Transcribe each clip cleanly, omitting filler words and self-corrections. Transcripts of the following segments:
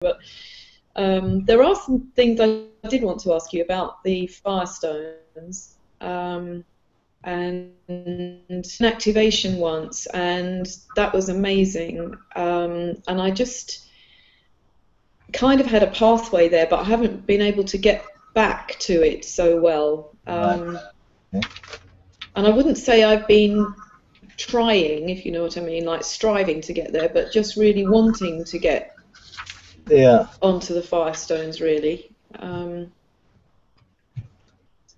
But there are some things I did want to ask you about the firestones. And an activation once, and that was amazing. And I just kind of had a pathway there, but I haven't been able to get back to it so well. And I wouldn't say I've been trying, if you know what I mean, like striving to get there, but just really wanting to get onto the firestones, really.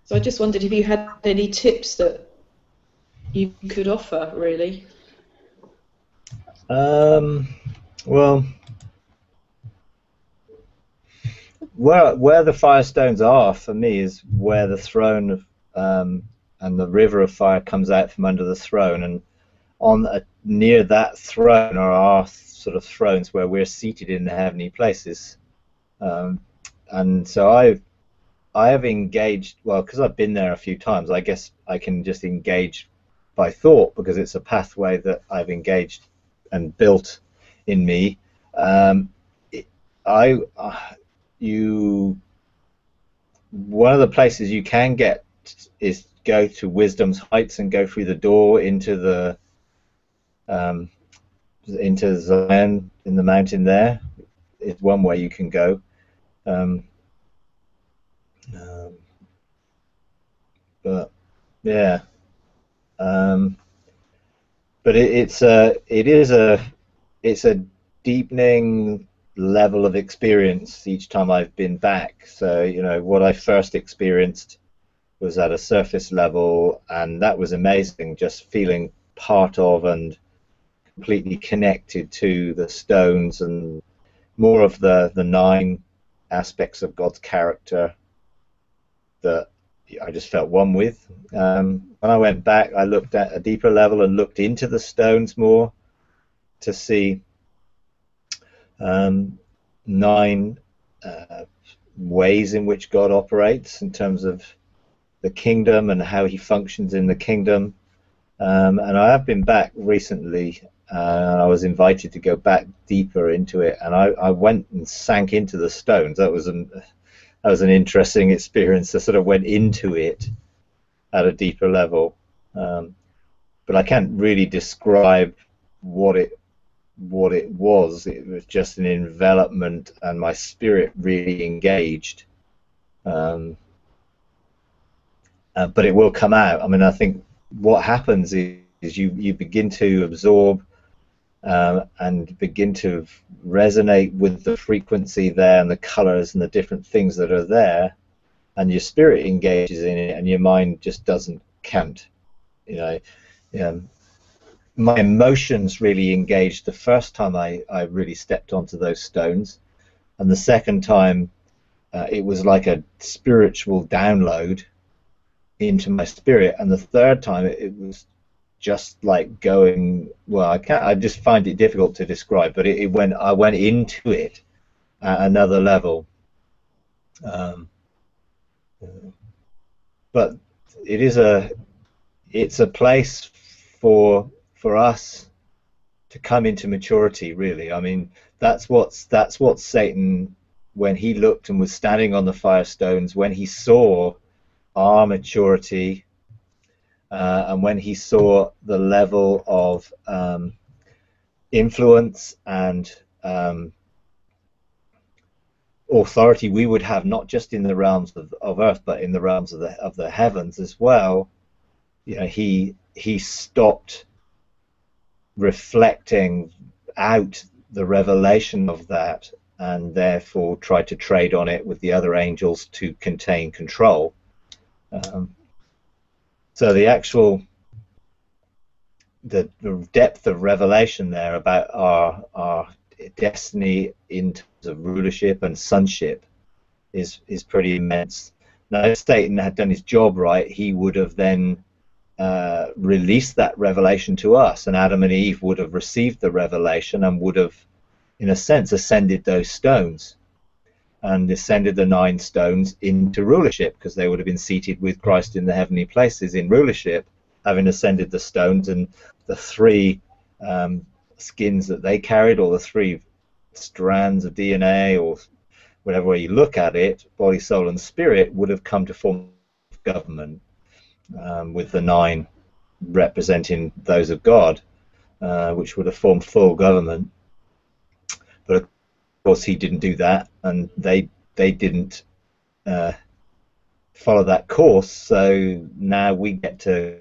So I just wondered if you had any tips that you could offer, really. Well, where the firestones are for me is where the throne and the river of fire comes out from under the throne, and near that throne are our sort of thrones where we're seated in the heavenly places. And so I have engaged, well, because I've been there a few times, I guess I can just engage by thought, because it's a pathway that I've engaged and built in me. One of the places you can get is go to Wisdom's Heights and go through the door into Zion in the mountain. There is one way you can go. But yeah, but it's a deepening level of experience each time I've been back. So, you know, what I first experienced was at a surface level, and that was amazing, just feeling part of and completely connected to the stones and more of the 9 aspects of God's character that I just felt one with. When I went back, I looked at a deeper level and looked into the stones more to see 9 ways in which God operates in terms of the kingdom and how he functions in the kingdom. And I have been back recently, and I was invited to go back deeper into it, and I went and sank into the stones. That was an interesting experience. I sort of went into it at a deeper level, but I can't really describe what it was. It was just an envelopment, and my spirit really engaged. But it will come out. I mean, I think what happens is you begin to absorb and begin to resonate with the frequency there and the colors and the different things that are there, and your spirit engages in it, and your mind just doesn't count. You know, my emotions really engaged the first time I really stepped onto those stones, and the second time it was like a spiritual download into my spirit, and the third time it was just like going, well, I just find it difficult to describe, but I went into it at another level. But it's a place for us to come into maturity, really. I mean, that's what Satan, when he looked and was standing on the firestones, when he saw our maturity, and when he saw the level of influence and authority we would have, not just in the realms of earth, but in the realms of the heavens as well, you know, he stopped reflecting out the revelation of that, and therefore tried to trade on it with the other angels to contain control. So the depth of revelation there about our destiny in terms of rulership and sonship is pretty immense. Now, if Satan had done his job right, he would have then released that revelation to us, and Adam and Eve would have received the revelation and would have, in a sense, ascended those stones and ascended the 9 stones into rulership, because they would have been seated with Christ in the heavenly places in rulership, having ascended the stones, and the 3 skins that they carried, or the 3 strands of DNA, or whatever way you look at it, body, soul, and spirit, would have come to form government, with the 9 representing those of God, which would have formed full government. But of course, he didn't do that, and they didn't follow that course. So now we get to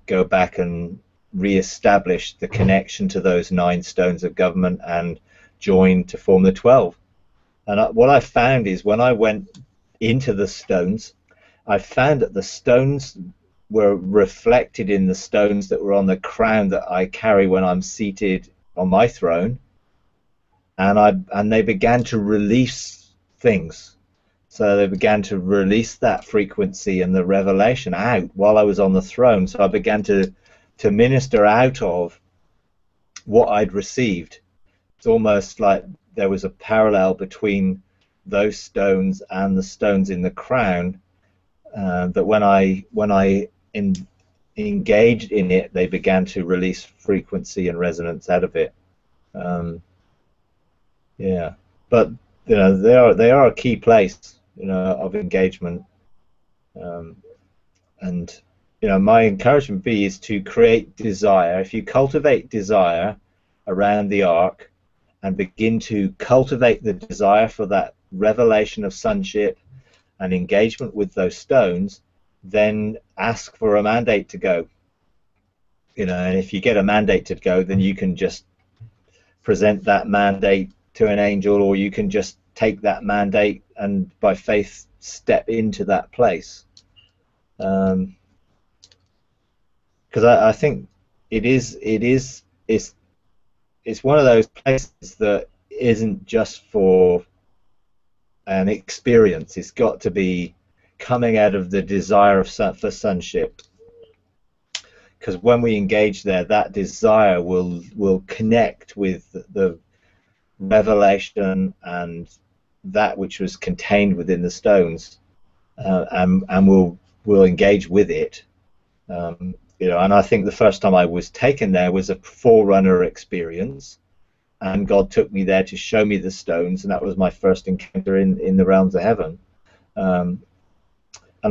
go back and re-establish the connection to those 9 stones of government and join to form the 12. And what I found is, when I went into the stones, I found that the stones were reflected in the stones that were on the crown that I carry when I'm seated on my throne, and they began to release things. So they began to release that frequency and the revelation out while I was on the throne. So I began to minister out of what I'd received. It's almost like there was a parallel between those stones and the stones in the crown, that when I engaged in it, they began to release frequency and resonance out of it. Yeah, but they are a key place, of engagement. And my encouragement is to create desire. If you cultivate desire around the ark and begin to cultivate the desire for that revelation of sonship and engagement with those stones, then ask for a mandate to go. And if you get a mandate to go, then you can just present that mandate to an angel, or you can just take that mandate and by faith step into that place. Because I think it's one of those places that isn't just for an experience. It's got to be coming out of the desire for sonship. Because when we engage there, that desire will connect with the revelation and that which was contained within the stones, and we'll engage with it. And I think the first time I was taken there was a forerunner experience, and God took me there to show me the stones, and that was my first encounter in the realms of heaven. And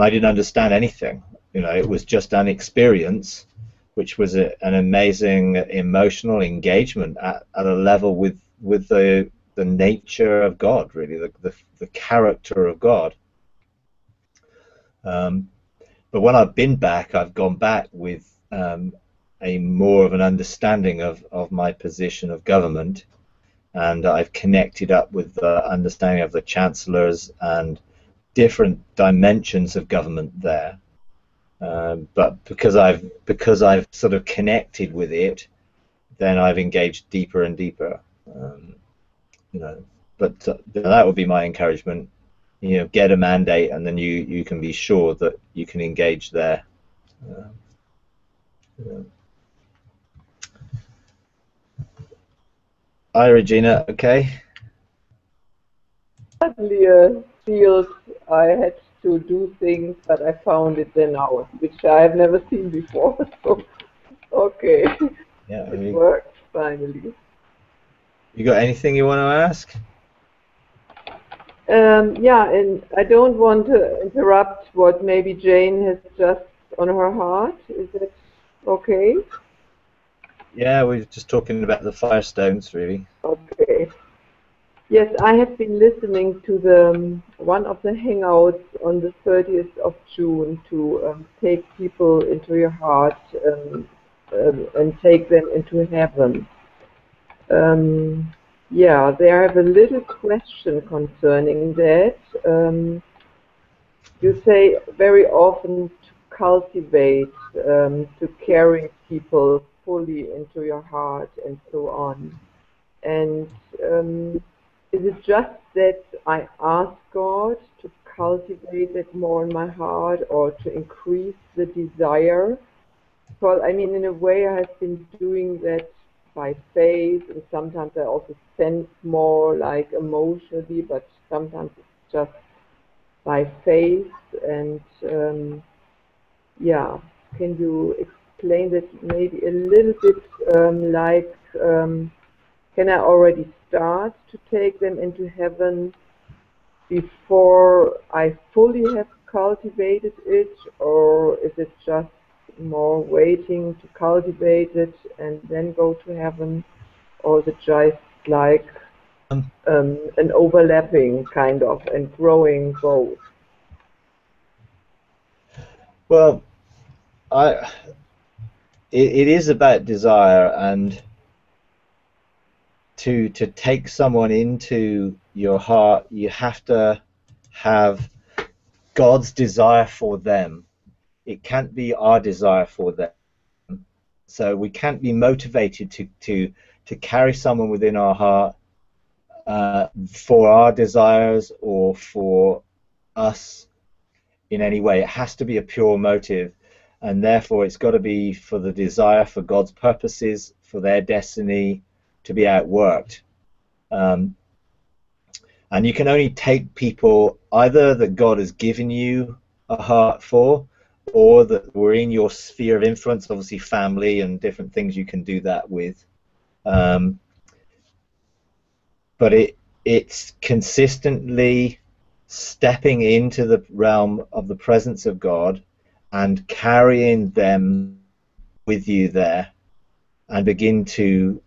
I didn't understand anything. It was just an experience, which was an amazing emotional engagement at a level with the nature of God, really, the character of God. But when I've been back, I've gone back with a more of an understanding of my position of government, and I've connected up with the understanding of the chancellors and different dimensions of government there. But because I've sort of connected with it, then I've engaged deeper and deeper. But that would be my encouragement. Get a mandate, and then you can be sure that you can engage there. Hi, Regina. Okay. Suddenly feels I had to do things, but I found it then out, which I have never seen before. So, okay, Yeah. it worked finally. You got anything you want to ask? Yeah, and I don't want to interrupt what maybe Jane has just on her heart. Is it okay? Yeah, we're just talking about the firestones, really. Okay. Yes, I have been listening to the one of the hangouts on the 30th of June to take people into your heart and take them into heaven. Yeah, there I have a little question concerning that. You say very often to cultivate, to carry people fully into your heart and so on. And is it just that I ask God to cultivate it more in my heart, or to increase the desire? Because, I mean, in a way I have been doing that by faith, and sometimes I also sense more like emotionally, but sometimes it's just by faith. And yeah, can you explain that maybe a little bit, like can I already start to take them into heaven before I fully have cultivated it, or is it just more waiting to cultivate it and then go to heaven, or is it just like an overlapping kind of and growing both? Well, it is about desire, and to take someone into your heart, you have to have God's desire for them. It can't be our desire for them. So we can't be motivated to carry someone within our heart for our desires or for us in any way. It has to be a pure motive, and therefore it's got to be for the desire for God's purposes, for their destiny to be outworked. And you can only take people either that God has given you a heart for, or that were in your sphere of influence, obviously family and different things you can do that with. But it's consistently stepping into the realm of the presence of God and carrying them with you there, and begin to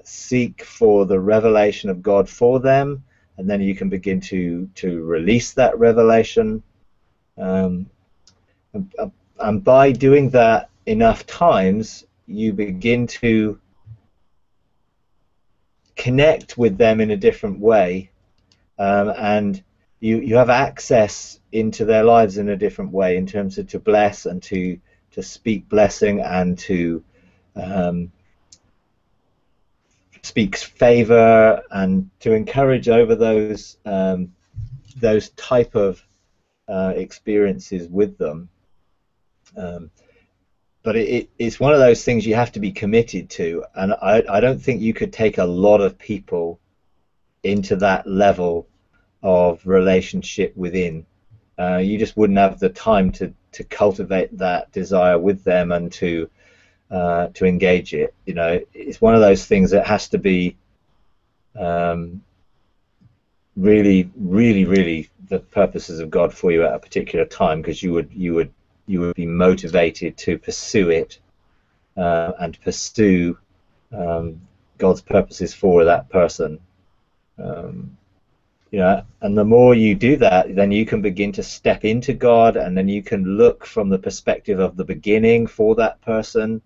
seek for the revelation of God for them, and then you can begin to release that revelation. And by doing that enough times, you begin to connect with them in a different way, and you have access into their lives in a different way, in terms of to bless and to speak blessing and to speak favor and to encourage over those type of experiences with them. But it's one of those things you have to be committed to, and I don't think you could take a lot of people into that level of relationship within. You just wouldn't have the time to cultivate that desire with them and to engage it. You know, it's one of those things that has to be really, really, really the purposes of God for you at a particular time, because you would be motivated to pursue it and pursue God's purposes for that person. You know, and the more you do that, then you can begin to step into God, and then you can look from the perspective of the beginning for that person,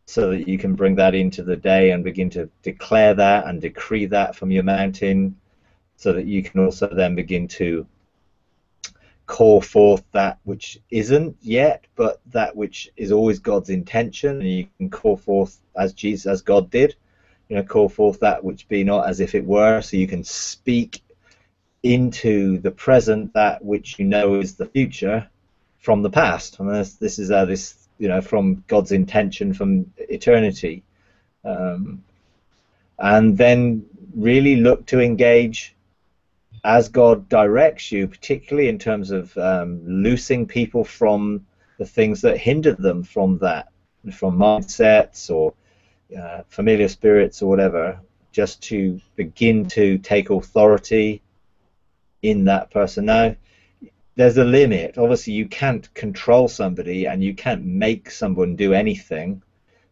so that you can bring that into the day and begin to declare that and decree that from your mountain, so that you can also then begin to call forth that which isn't yet, but that which is always God's intention, and you can call forth as God did, you know, call forth that which be not as if it were, so you can speak into the present that which you know is the future from the past. I mean, this is how this, you know, from God's intention from eternity, and then really look to engage as God directs you, particularly in terms of loosing people from the things that hinder them from that, from mindsets or familiar spirits or whatever, just to begin to take authority in that person. Now, there's a limit. Obviously, you can't control somebody and you can't make someone do anything,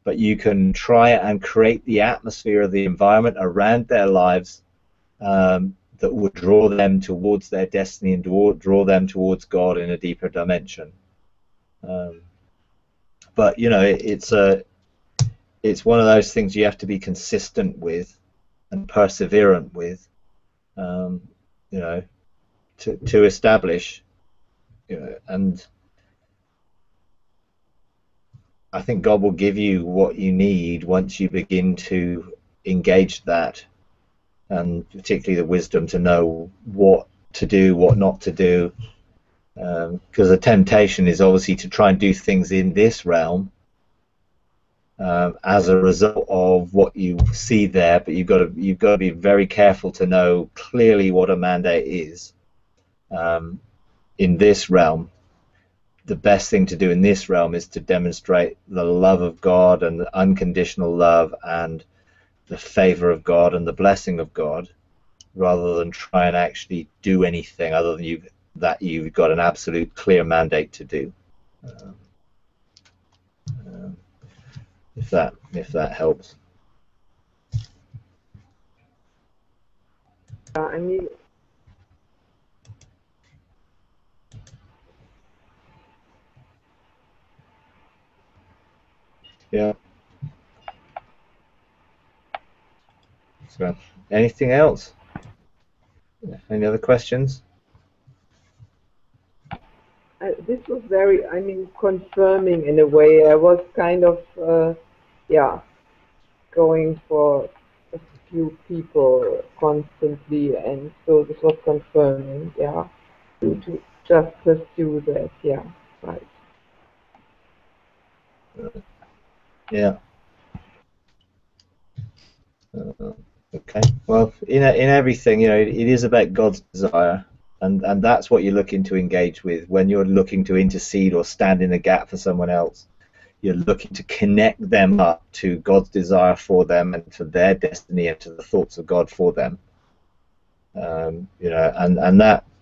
but you can try and create the atmosphere of the environment around their lives that would draw them towards their destiny and draw them towards God in a deeper dimension. But you know, it's one of those things you have to be consistent with and perseverant with, you know, to establish, you know. And I think God will give you what you need once you begin to engage that, and particularly the wisdom to know what to do, what not to do, because the temptation is obviously to try and do things in this realm as a result of what you see there, but you've got to be very careful to know clearly what a mandate is in this realm. The best thing to do in this realm is to demonstrate the love of God and the unconditional love, and favor of God and the blessing of God, rather than try and actually do anything other than you've got an absolute clear mandate to do. If that helps. I mean, yeah. So, anything else? Any other questions? this was very, I mean, confirming in a way. I was kind of, yeah, going for a few people constantly, and so this was confirming, yeah, to just pursue that, yeah, right. Yeah. Okay. Well, in everything, it is about God's desire, and that's what you're looking to engage with when you're looking to intercede or stand in the gap for someone else. You're looking to connect them up to God's desire for them and to their destiny and to the thoughts of God for them. And that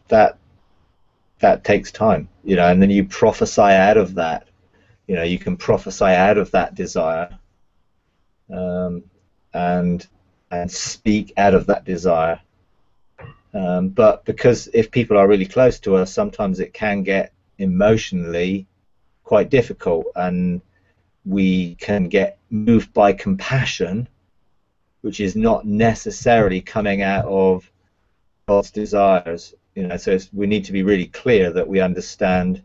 takes time, and then you prophesy out of that. You can prophesy out of that desire, and speak out of that desire. But because if people are really close to us, sometimes it can get emotionally quite difficult, and we can get moved by compassion, which is not necessarily coming out of God's desires. So we need to be really clear that we understand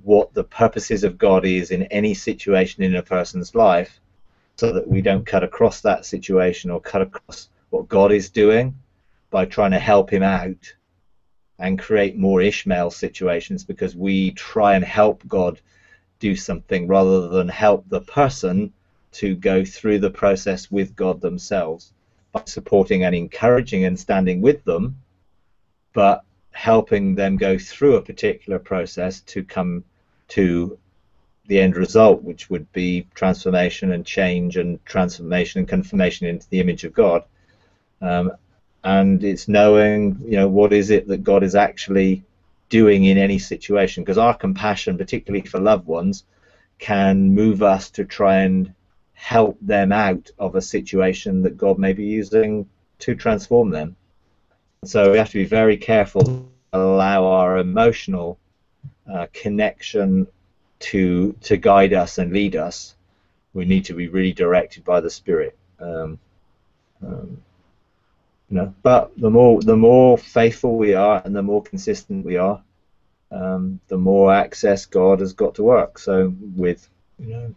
what the purposes of God is in any situation in a person's life, so that we don't cut across that situation or cut across what God is doing by trying to help him out and create more Ishmael situations, because we try and help God do something rather than help the person to go through the process with God themselves, by supporting and encouraging and standing with them, but helping them go through a particular process to come to the end result, which would be transformation and change and transformation and confirmation into the image of God. And it's knowing, what is it that God is actually doing in any situation, because our compassion, particularly for loved ones, can move us to try and help them out of a situation that God may be using to transform them. So we have to be very careful to allow our emotional connection to guide us and lead us. We need to be really directed by the Spirit. But the more faithful we are and the more consistent we are, the more access God has got to work. So with, yeah.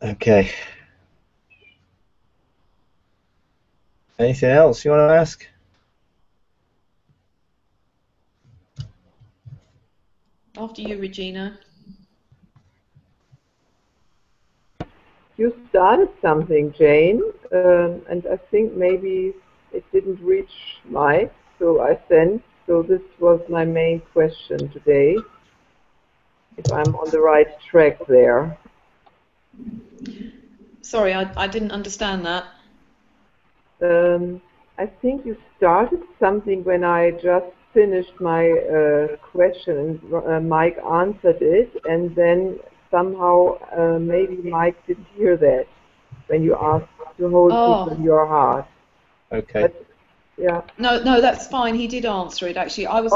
Okay. Anything else you want to ask? After you, Regina. You started something, Jane, and I think maybe it didn't reach Mike, so I sent. So this was my main question today, if I'm on the right track there. Sorry, I didn't understand that. I think you started something when I just finished my question, and Mike answered it, and then somehow maybe Mike didn't hear that when you asked to hold people in your heart. Okay. But, yeah. No, that's fine. He did answer it, actually. I was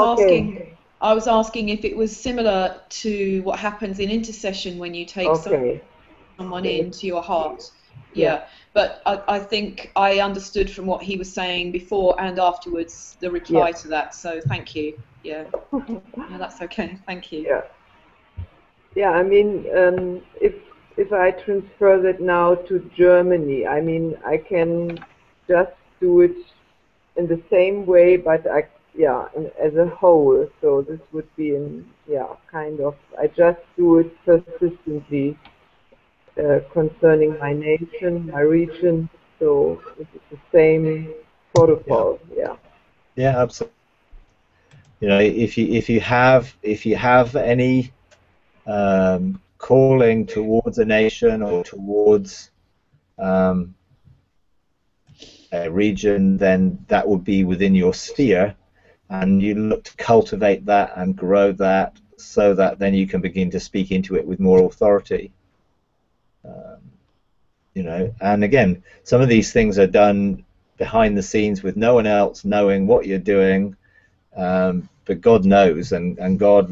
asking if it was similar to what happens in intercession when you take someone into your heart. Yeah. But I think I understood from what he was saying before and afterwards the reply to that. So thank you. Yeah. No, that's okay. Thank you. Yeah. Yeah. I mean, if I transfer that now to Germany, I mean, I can just do it in the same way, but as a whole. So this would be kind of, I just do it persistently concerning my nation, my region. So it's the same protocol. Yeah. Yeah, absolutely. If you have any calling towards a nation or towards a region, then that would be within your sphere, and you look to cultivate that and grow that so that then you can begin to speak into it with more authority. You know, and again, some of these things are done behind the scenes with no one else knowing what you're doing, but God knows, and God,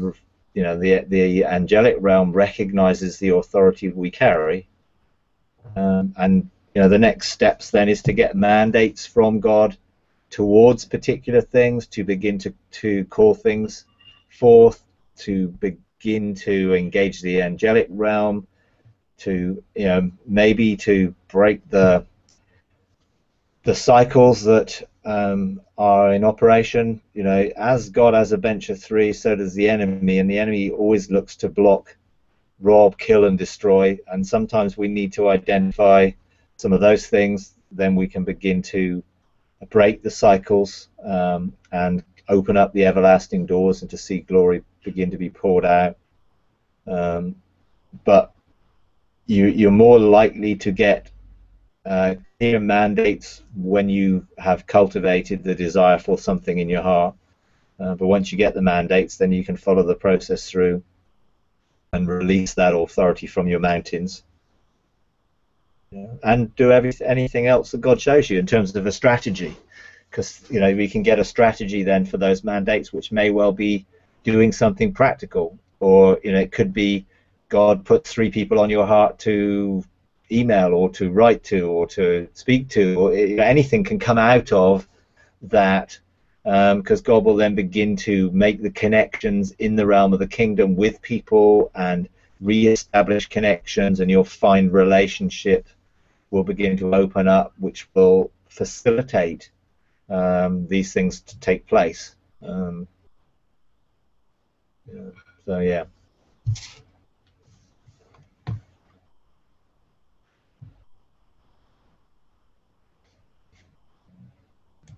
you know, the angelic realm recognizes the authority we carry, and you know, the next steps then is to get mandates from God towards particular things, to begin to call things forth, to begin to engage the angelic realm, to, you know, maybe to break the cycles that are in operation. You know, as God has a bench of three, so does the enemy, and the enemy always looks to block, rob, kill, and destroy. And sometimes we need to identify some of those things. Then we can begin to break the cycles and open up the everlasting doors and to see glory begin to be poured out. But you're more likely to get clear mandates when you have cultivated the desire for something in your heart. But once you get the mandates, then you can follow the process through and release that authority from your mountains. And do anything else that God shows you in terms of a strategy. Because, you know, we can get a strategy then for those mandates, which may well be doing something practical. Or, you know, it could be God put 3 people on your heart to email or to write to or to speak to, or anything can come out of that, because God will then begin to make the connections in the realm of the kingdom with people and re-establish connections, and you'll find relationship will begin to open up, which will facilitate these things to take place. So yeah.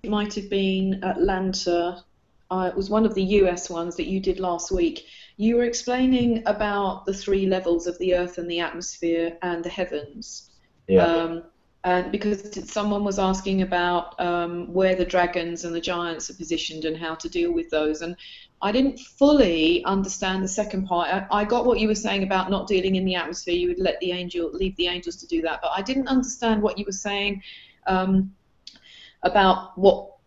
It might have been Atlanta. It was one of the US ones that you did last week. You were explaining about the 3 levels of the earth and the atmosphere and the heavens. Yeah. And because someone was asking about where the dragons and the giants are positioned and how to deal with those, and I didn't fully understand the second part. I got what you were saying about not dealing in the atmosphere. You would leave the angels to do that, but I didn't understand what you were saying about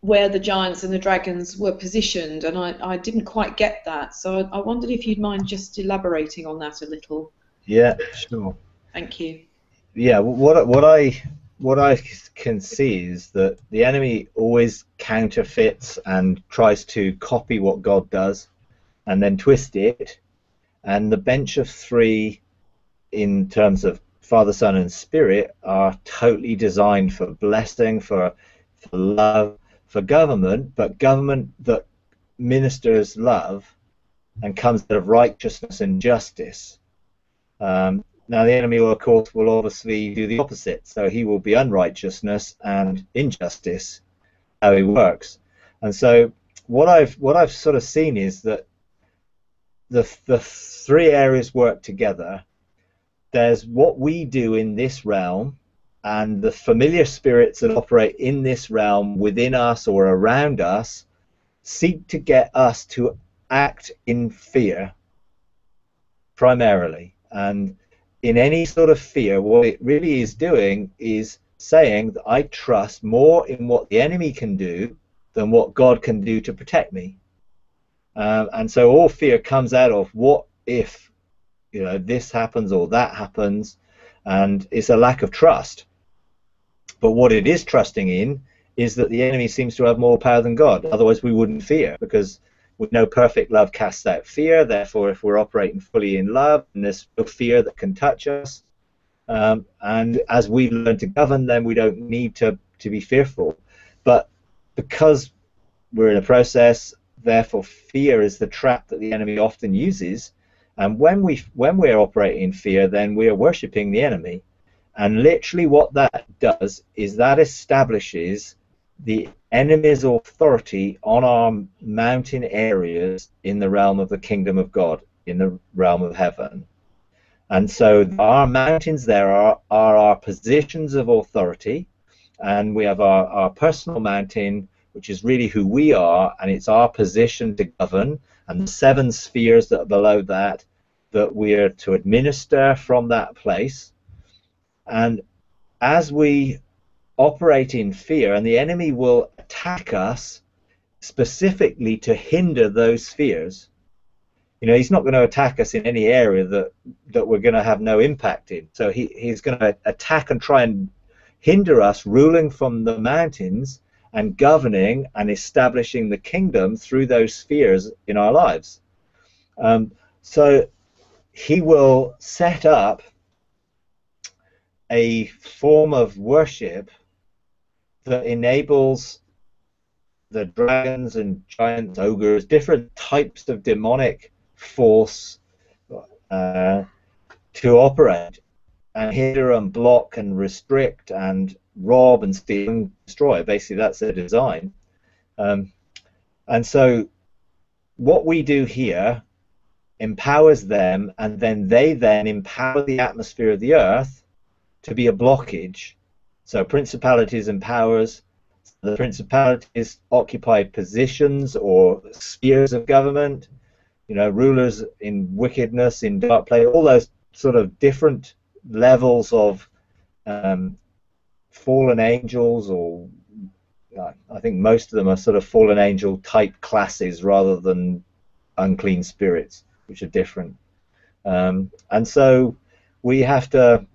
where the giants and the dragons were positioned, and I didn't quite get that. So I wondered if you'd mind just elaborating on that a little. Yeah, sure. Thank you. Yeah, what I can see is that the enemy always counterfeits and tries to copy what God does and then twist it. And the bench of 3 in terms of Father, Son, and Spirit are totally designed for blessing, for love, for government, but government that ministers love and comes out of righteousness and justice. Now the enemy will, of course, will obviously do the opposite, so he will be unrighteousness and injustice, how he works. And so what I've sort of seen is that the 3 areas work together. There's what we do in this realm, and the familiar spirits that operate in this realm within us or around us seek to get us to act in fear primarily. And in any sort of fear, what it really is doing is saying that I trust more in what the enemy can do than what God can do to protect me. And so all fear comes out of what if, you know, this happens or that happens, and it's a lack of trust. But what it is trusting in is that the enemy seems to have more power than God. Otherwise we wouldn't fear, because we know perfect love casts out fear. Therefore, if we're operating fully in love, and there's no fear that can touch us, and as we learn to govern, then we don't need to be fearful. But because we're in a process, therefore fear is the trap that the enemy often uses. And when we're operating in fear, then we are worshipping the enemy. And literally what that does is that establishes the enemy's authority on our mountain areas in the realm of the kingdom of God. in the realm of heaven. And so our mountains there are our positions of authority, and we have our personal mountain, which is really who we are, and it's our position to govern, and the 7 spheres that are below that we are to administer from that place. And as we operate in fear, and the enemy will attack us specifically to hinder those spheres. You know, he's not going to attack us in any area that we're going to have no impact in. So he's going to attack and try and hinder us ruling from the mountains and governing and establishing the kingdom through those spheres in our lives. So he will set up a form of worship that enables the dragons and giants, ogres, different types of demonic force to operate and hinder and block and restrict and rob and steal and destroy. Basically, that's their design. And so what we do here empowers them, and then they empower the atmosphere of the earth to be a blockage. So principalities and powers, the principalities occupy positions or spheres of government, you know, rulers in wickedness, in dark place, all those sort of different levels of fallen angels, or I think most of them are sort of fallen angel type classes rather than unclean spirits, which are different. And so we have to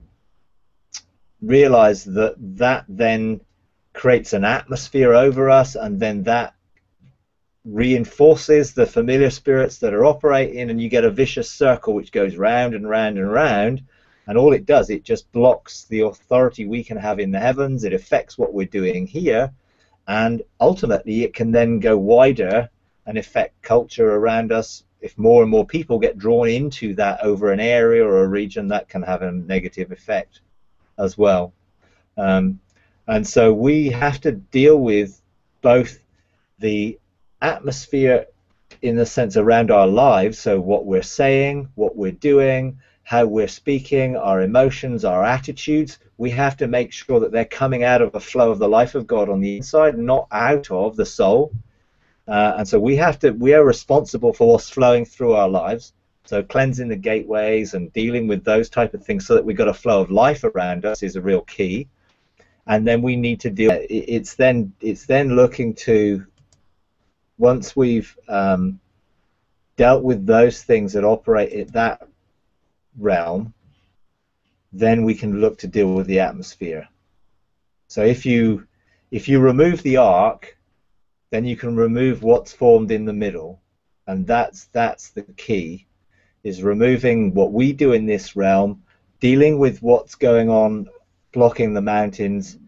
realize that then creates an atmosphere over us, and then that reinforces the familiar spirits that are operating, and you get a vicious circle which goes round and round and round, and all it does, it just blocks the authority we can have in the heavens. It affects what we're doing here, and ultimately it can then go wider and affect culture around us. If more and more people get drawn into that over an area or a region, that can have a negative effect as well. And so we have to deal with both the atmosphere in the sense around our lives, so what we're saying, what we're doing, how we're speaking, our emotions, our attitudes. We have to make sure that they're coming out of a flow of the life of God on the inside, not out of the soul. And so we are responsible for what's flowing through our lives. So cleansing the gateways and dealing with those type of things so that we've got a flow of life around us is a real key. And then we need to deal. It's then looking to, once we've dealt with those things that operate at that realm, then we can look to deal with the atmosphere. So if you remove the ark, then you can remove what's formed in the middle, and that's the key, is removing what we do in this realm, dealing with what's going on, blocking the mountains.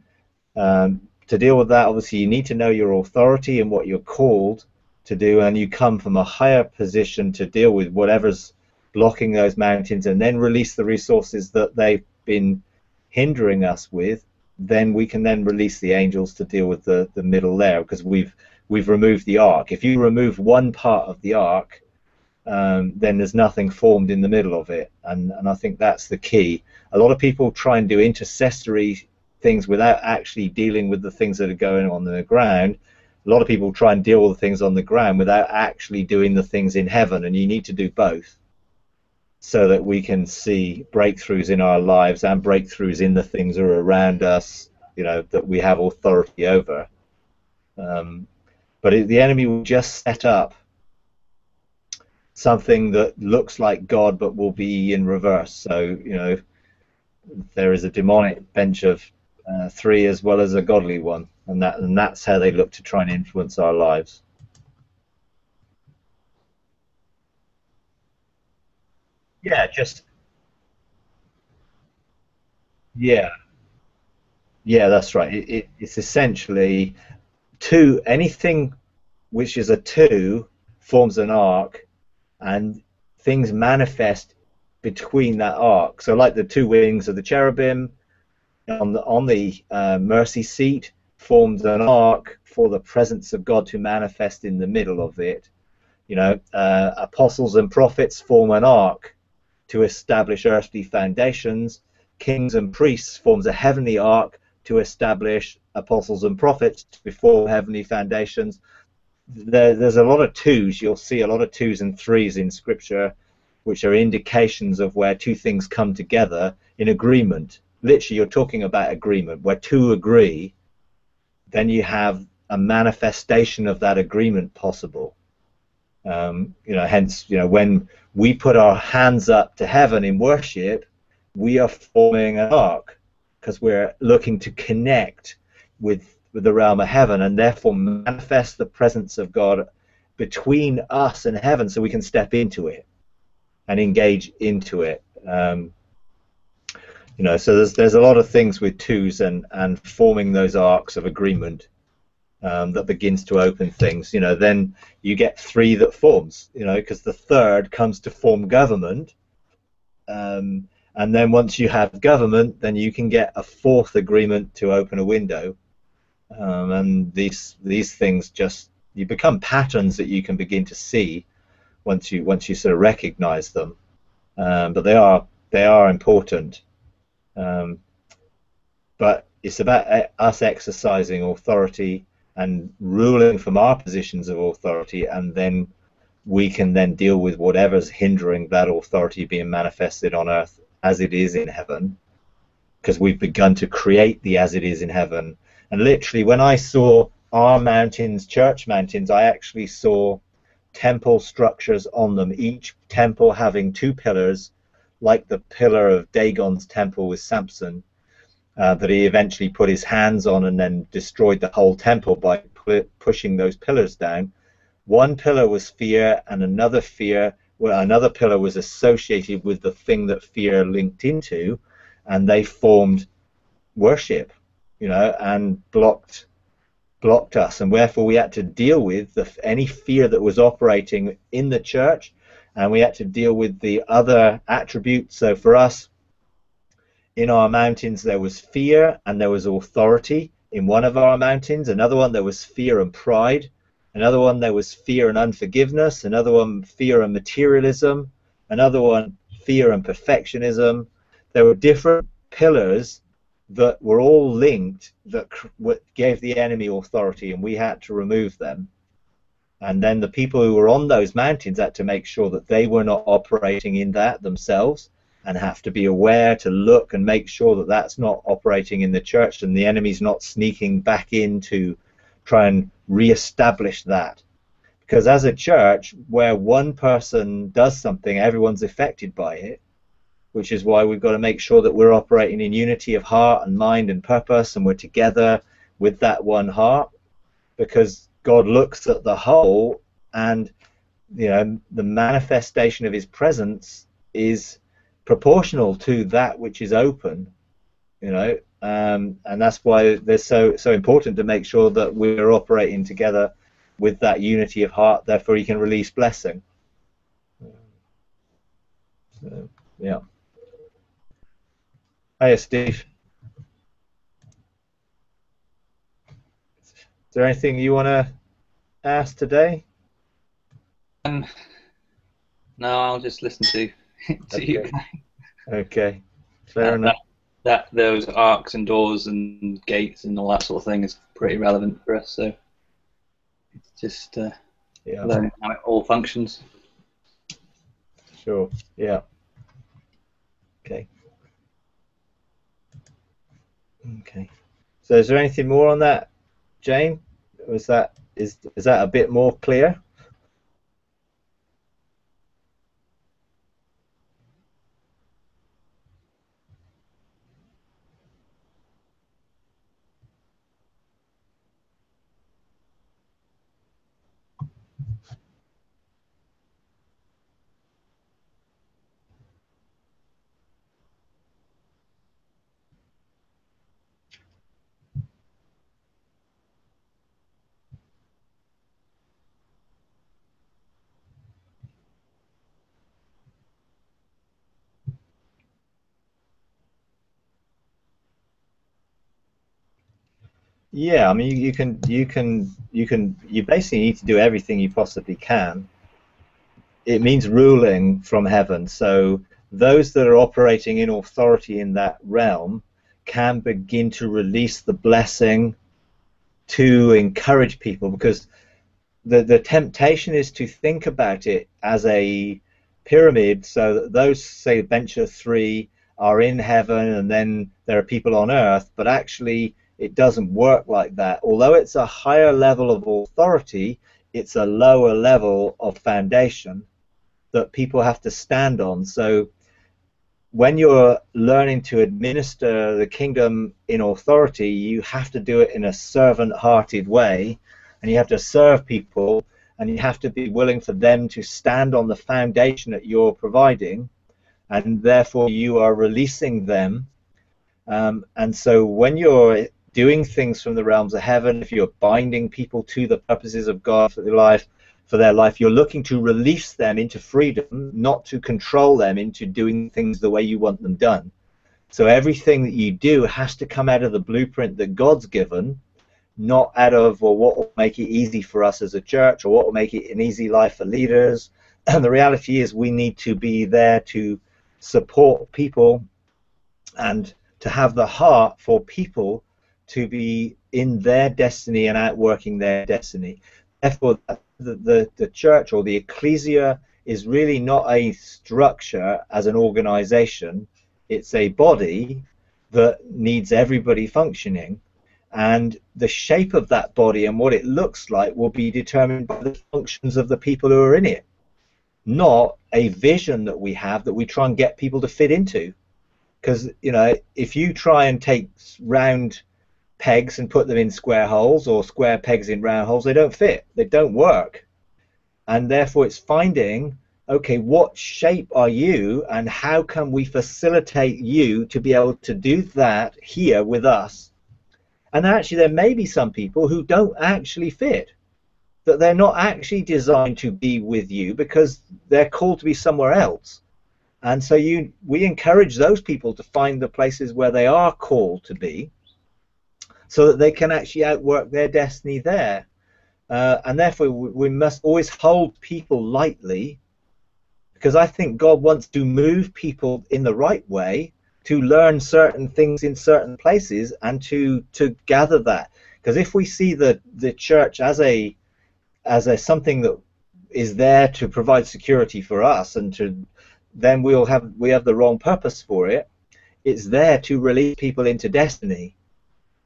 To deal with that, obviously, you need to know your authority and what you're called to do, and you come from a higher position to deal with whatever's blocking those mountains, and then release the resources that they've been hindering us with. Then we can then release the angels to deal with the middle there, because we've removed the ark. If you remove one part of the ark, then there's nothing formed in the middle of it, and I think that's the key. A lot of people try and do intercessory things without actually dealing with the things that are going on the ground. A lot of people try and deal with things on the ground without actually doing the things in heaven, and you need to do both so that we can see breakthroughs in our lives and breakthroughs in the things that are around us, you know, that we have authority over. But the enemy will just set up something that looks like God but will be in reverse. So, you know, there is a demonic bench of 3 as well as a godly one, and that's how they look to try and influence our lives. Yeah, yeah, that's right. It's essentially anything which is a 2 forms an arc, and things manifest between that arc. So like the 2 wings of the cherubim on the mercy seat formed an arc for the presence of God to manifest in the middle of it. You know, apostles and prophets form an ark to establish earthly foundations. Kings and priests forms a heavenly ark to establish apostles and prophets before heavenly foundations. There's a lot of twos. You'll see a lot of twos and threes in Scripture, which are indications of where two things come together in agreement. Literally, you're talking about agreement. Where two agree, then you have a manifestation of that agreement possible. Hence, when we put our hands up to heaven in worship, we are forming an ark because we're looking to connect with the realm of heaven and therefore manifest the presence of God between us and heaven, so we can step into it and engage into it. So there's a lot of things with twos and forming those arcs of agreement. That begins to open things. Then you get three that forms, because the third comes to form government, and then once you have government, then you can get a fourth agreement to open a window, and these things just, you become patterns that you can begin to see once you sort of recognize them, but they are important, but it's about us exercising authority and ruling from our positions of authority, and then we can then deal with whatever's hindering that authority being manifested on earth as it is in heaven, because we've begun to create the as it is in heaven. And literally, when I saw our mountains, church mountains, I actually saw temple structures on them, each temple having two pillars, like the pillar of Dagon's temple with Samson, that he eventually put his hands on and then destroyed the whole temple by pushing those pillars down. One pillar was fear, and another pillar was associated with the thing that fear linked into, and they formed worship, and blocked us, and wherefore we had to deal with any fear that was operating in the church, and we had to deal with the other attributes. So for us, in our mountains, there was fear and there was authority in one of our mountains. Another one, there was fear and pride. Another one, there was fear and unforgiveness. Another one, fear and materialism. Another one, fear and perfectionism. There were different pillars that were all linked that gave the enemy authority, and we had to remove them. And then the people who were on those mountains had to make sure that they were not operating in that themselves, and have to be aware to look and make sure that that's not operating in the church, and the enemy's not sneaking back in to try and re-establish that. Because as a church, where one person does something, everyone's affected by it, which is why we've got to make sure that we're operating in unity of heart and mind and purpose, and we're together with that one heart, because God looks at the whole, and the manifestation of his presence is proportional to that which is open, and that's why it's so important to make sure that we're operating together with that unity of heart. Therefore, he can release blessing. So, yeah. Hiya, Steve. Is there anything you want to ask today? No, I'll just listen to you. Okay, fair enough. That those arcs and doors and gates and all that sort of thing is pretty relevant for us. So it's just learning how it all functions. Sure. Yeah. Okay. Okay. So is there anything more on that, Jane? Is that a bit more clear? Yeah, I mean, you basically need to do everything you possibly can it means ruling from heaven. So those that are operating in authority in that realm can begin to release the blessing to encourage people, because the temptation is to think about it as a pyramid, so that those, say, bench of 3 are in heaven and then there are people on earth, but actually it doesn't work like that. Although it's a higher level of authority, it's a lower level of foundation that people have to stand on. So when you're learning to administer the kingdom in authority, you have to do it in a servant-hearted way, and you have to serve people, and you have to be willing for them to stand on the foundation that you're providing, and therefore you are releasing them. And so when you're doing things from the realms of heaven, if you're binding people to the purposes of God for their life, you're looking to release them into freedom, not to control them into doing things the way you want them done. So everything that you do has to come out of the blueprint that God's given, not out of, well, what will make it easy for us as a church, or what will make it an easy life for leaders. And the reality is we need to be there to support people and to have the heart for people to be in their destiny and outworking their destiny. Therefore, the church, or the ecclesia, is really not a structure as an organization. It's a body that needs everybody functioning, and the shape of that body and what it looks like will be determined by the functions of the people who are in it, not a vision that we have that we try and get people to fit into. Because, you know, if you try and take round pegs and put them in square holes, or square pegs in round holes, they don't fit, they don't work. And therefore it's finding, okay, what shape are you, and how can we facilitate you to be able to do that here with us? And actually there may be some people who don't actually fit, that they're not actually designed to be with you because they're called to be somewhere else. And so we encourage those people to find the places where they are called to be, so that they can actually outwork their destiny there. And therefore we must always hold people lightly, because I think God wants to move people in the right way, to learn certain things in certain places, and to gather that. Because if we see the church as a something that is there to provide security for us, and then we have the wrong purpose for it. It's there to release people into destiny,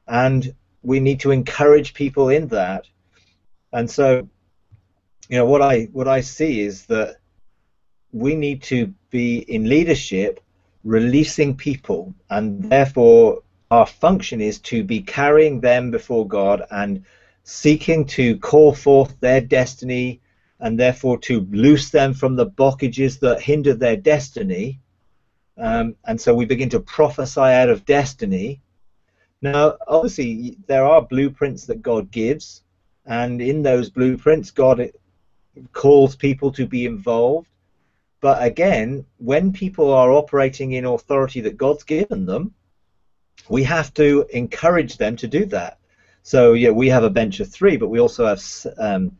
and we need to encourage people in that. And so, you know, what I see is that we need to be in leadership, releasing people, and therefore our function is to be carrying them before God and seeking to call forth their destiny, and therefore to loose them from the blockages that hinder their destiny. And so we begin to prophesy out of destiny. Now, obviously, there are blueprints that God gives, and in those blueprints, God calls people to be involved. But again, when people are operating in authority that God's given them, we have to encourage them to do that. So, yeah, we have a bench of 3, but we also have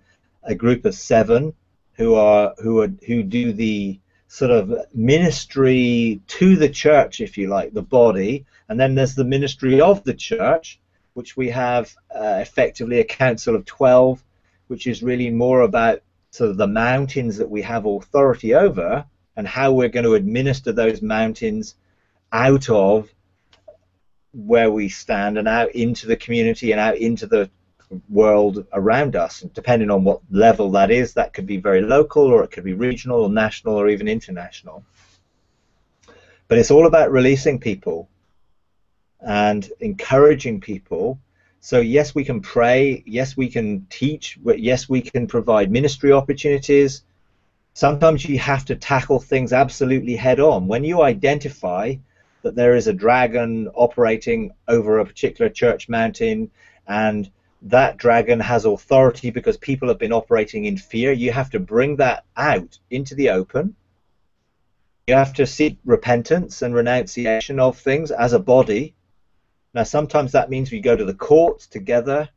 a group of 7 who do the sort of ministry to the church, if you like, the body. And then there's the ministry of the church, which we have effectively a council of 12, which is really more about sort of the mountains that we have authority over, and how we're going to administer those mountains out of where we stand and out into the community and out into the world around us. And depending on what level that is, that could be very local, or it could be regional or national or even international. But it's all about releasing people and encouraging people. So yes, we can pray, yes, we can teach, yes, we can provide ministry opportunities. Sometimes you have to tackle things absolutely head on. When you identify that there is a dragon operating over a particular church mountain, and that dragon has authority because people have been operating in fear, you have to bring that out into the open. You have to seek repentance and renunciation of things as a body. Now, sometimes that means we go to the courts together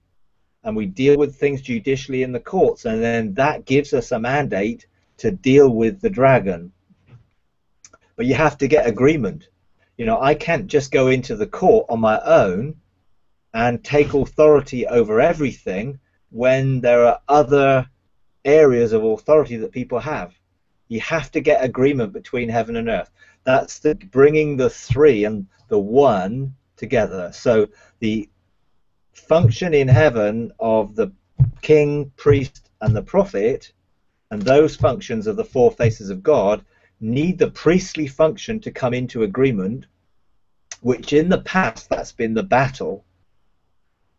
and we deal with things judicially in the courts, and then that gives us a mandate to deal with the dragon. But you have to get agreement. You know, I can't just go into the court on my own and take authority over everything when there are other areas of authority that people have. You have to get agreement between heaven and earth. That's the bringing the three and the one together. So the function in heaven of the king, priest, and the prophet, and those functions of the four faces of God, need the priestly function to come into agreement, which in the past, that's been the battle.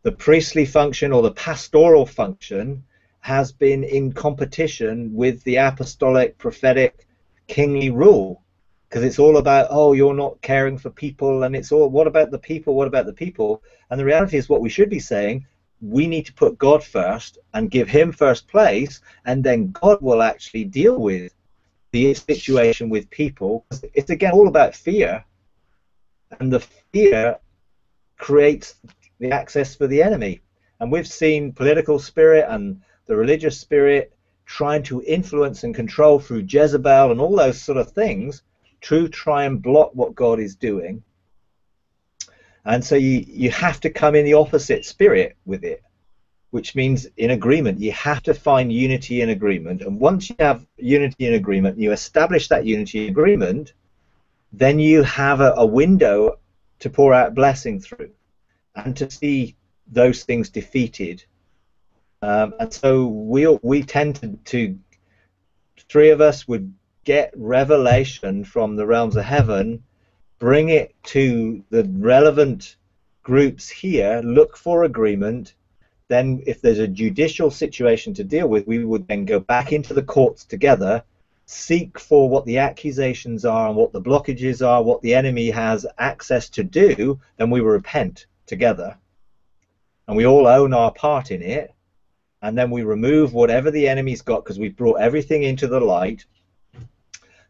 The priestly function or the pastoral function has been in competition with the apostolic, prophetic, kingly rule, because it's all about, oh, you're not caring for people, and it's all, what about the people, what about the people? And the reality is, what we should be saying, we need to put God first and give him first place, and then God will actually deal with the situation with people. It's again all about fear, and the fear creates the access for the enemy. And we've seen political spirit and the religious spirit trying to influence and control through Jezebel and all those sort of things to try and block what God is doing. And so you have to come in the opposite spirit with it, which means in agreement. You have to find unity and agreement. And once you have unity and agreement, you establish that unity and agreement, then you have a window to pour out blessing through and to see those things defeated. And so we tend to three of us would get revelation from the realms of heaven, bring it to the relevant groups here, look for agreement. Then if there's a judicial situation to deal with, we would then go back into the courts together, seek for what the accusations are and what the blockages are, what the enemy has access to do, then we will repent together. And we all own our part in it, and then we remove whatever the enemy's got because we've brought everything into the light.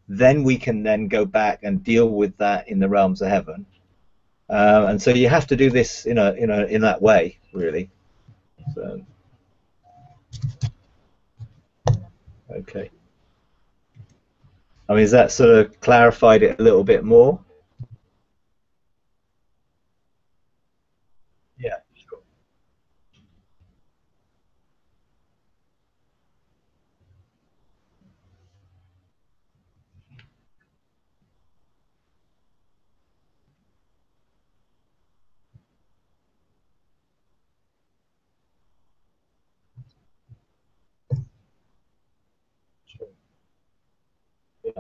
Then we can then go back and deal with that in the realms of heaven. And so you have to do this in that way, really. So, okay. I mean, has that sort of clarified it a little bit more? Yeah, sure. Sure. Yeah.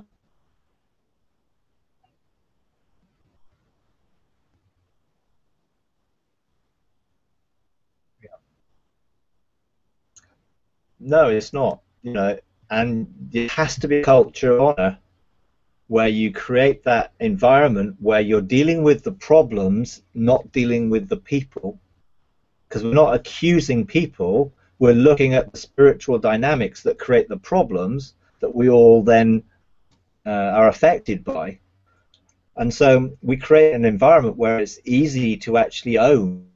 Yeah. No, it's not. You know, and it has to be a culture of honor where you create that environment where you're dealing with the problems, not dealing with the people, because we're not accusing people, we're looking at the spiritual dynamics that create the problems that we all then are affected by. And so we create an environment where it's easy to actually own